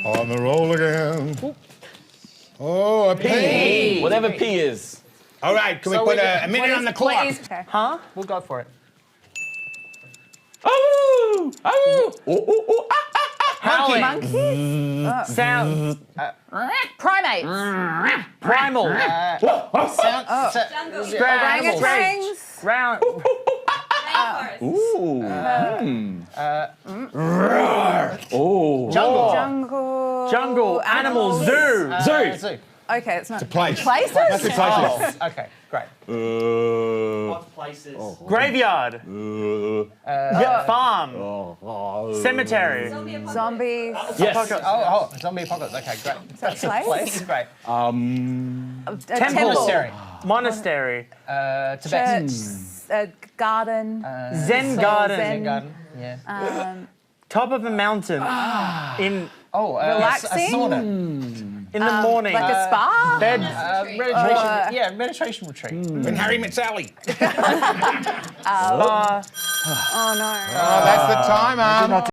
On the roll again. Oh, a P. Whatever P is. All right, can we put a minute on the clock? Okay. Huh? We'll go for it. Oh! Oh! Oh! Howling. Monkey? Sound. Primate. Primal. Sound. Spread animals. Orangutans. Round. Ooh. Oh. Jungle. Jungle. Jungle. Animal. Zoo. Zoo. Okay, it's not. Place. Places? That's a place. Okay, great. What places? Graveyard. Farm. Cemetery. Zombies. Yes. Oh, zombie apocalypse. Okay, great. Is that a place? Great. A Temple. temple. Monastery. Tibet. Church. A garden. Zen So garden. Zen. Garden. Yeah. Um, Top of a mountain. In Relaxing? A sauna. In the morning. like a spa? Bed. Meditation. Yeah, meditation retreat. When Harry met Sally. Spa. Oh no. Oh, that's the timer.